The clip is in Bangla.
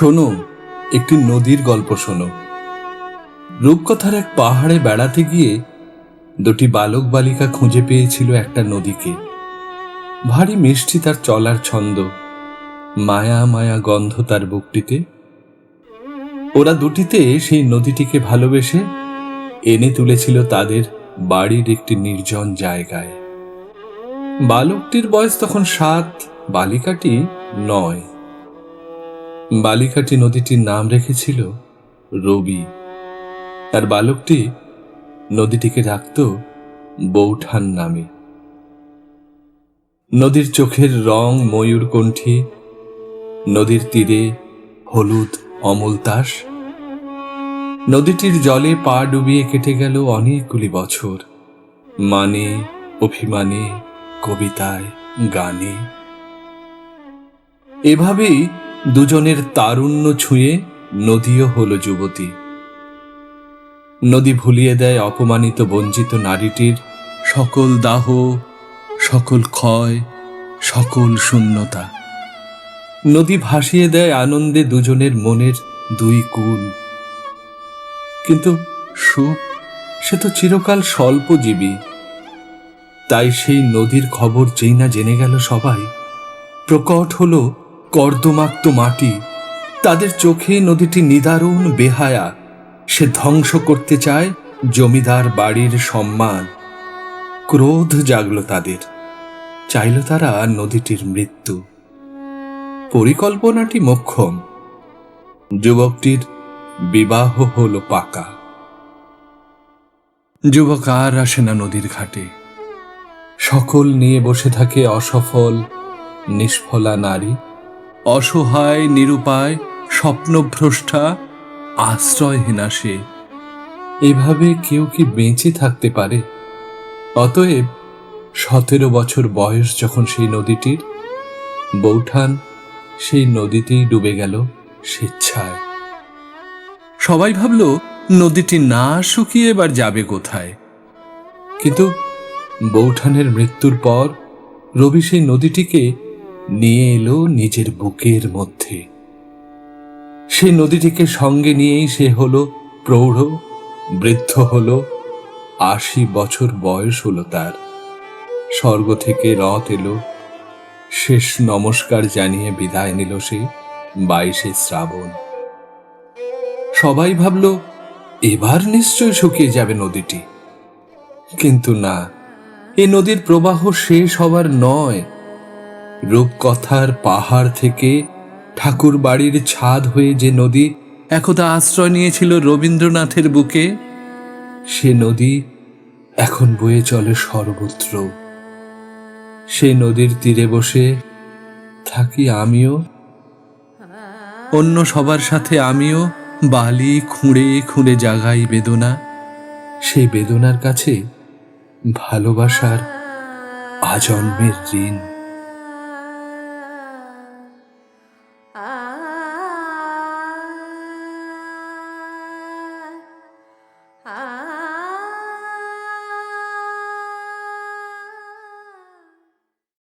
শোনো, একটি নদীর গল্প শোনো। রূপকথার এক পাহাড়ে বেড়াতে গিয়ে দুটি বালক বালিকা খুঁজে পেয়েছিল একটা নদীকে। ভারী মিষ্টি তার চলার ছন্দ, মায়া মায়া গন্ধ তার বুকটিতে। ওরা দুটিতে সেই নদীটিকে ভালোবেসে এনে তুলেছিল তাদের বাড়ির একটি নির্জন জায়গায়। বালকটির বয়স তখন 7, বালিকাটি 9। বালিকাটি নদীটির নাম রেখেছিল রবি, আর বালকটি নদীটিকে ডাকত বৌঠান নামে। নদীর চোখের রং ময়ূরকণ্ঠী, নদীর তীরে হলুদ অমল তাস। নদীটির জলে পা ডুবিয়ে কেটে গেল অনেকগুলি বছর, মানে, অভিমানে, কবিতায়, গানে। এভাবেই দুজনের তারুণ্য ছুঁয়ে নদীও হল যুবতী। নদী ভুলিয়ে দেয় অপমানিত বঞ্চিত নারীটির সকল দাহ, সকল ক্ষয়, সকল শূন্যতা। নদী ভাসিয়ে দেয় আনন্দে দুজনের মনের দুই কুল। কিন্তু সুখ সে তো চিরকাল স্বল্পজীবী। তাই সেই নদীর খবর যেই না জেনে গেল সবাই, প্রকট হল কর্দমাক্ত মাটি। তাদের চোখে নদীটি নিদারুণ বেহায়া। সে ধ্বংস করতে চায় জমিদার বাড়ির সম্মান। ক্রোধ জাগল তাদের, চাইল তারা নদীটির মৃত্যু। পরিকল্পনাটি মোক্ষম। যুবকটির বিবাহ হল পাকা। যুবক আর আসে না নদীর ঘাটে। সকল নিয়ে বসে থাকে অসফল নিষ্ফলা নারী, অসহায় নিরুপায় স্বপ্নভ্রষ্টা আশ্রয়হীনা সে। এভাবে কেউ কি বেঁচে থাকতে পারে? অতএব 17 বছর বয়স যখন সেই নদীটির, বৌঠান সেই নদীতেই ডুবে গেল স্বেচ্ছায়। সবাই ভাবল নদীটি না শুকিয়ে এবার যাবে কোথায়। কিন্তু বৌঠানের মৃত্যুর পর রবি সেই নদীটিকে নিয়ে এলো নিজের বুকের মধ্যে। সেই নদীটিকে সঙ্গে নিয়েই সে হলো প্রৌঢ়, বৃদ্ধ হলো। 80 বছর বয়স হলো তার। স্বর্গ থেকে রথ এলো, শেষ নমস্কার জানিয়ে বিদায় নিল সে 22শে শ্রাবণ। সবাই ভাবল এবার নিশ্চয় শুকিয়ে যাবে নদীটি। কিন্তু না, এ নদীর প্রবাহ শেষ হবার নয়। রূপকথার পাহাড় থেকে ঠাকুর বাড়ির ছাদ হয়ে যে নদী একদা আশ্রয় নিয়েছিল রবীন্দ্রনাথের বুকে, সে নদী এখন বয়ে চলে সর্বত্র। সেই নদীর তীরে বসে থাকি আমিও, অন্য সবার সাথে আমিও বালি খুঁড়ে খুঁড়ে জাগাই বেদনা। সেই বেদনার কাছে ভালোবাসার আজন্মের ঋণ।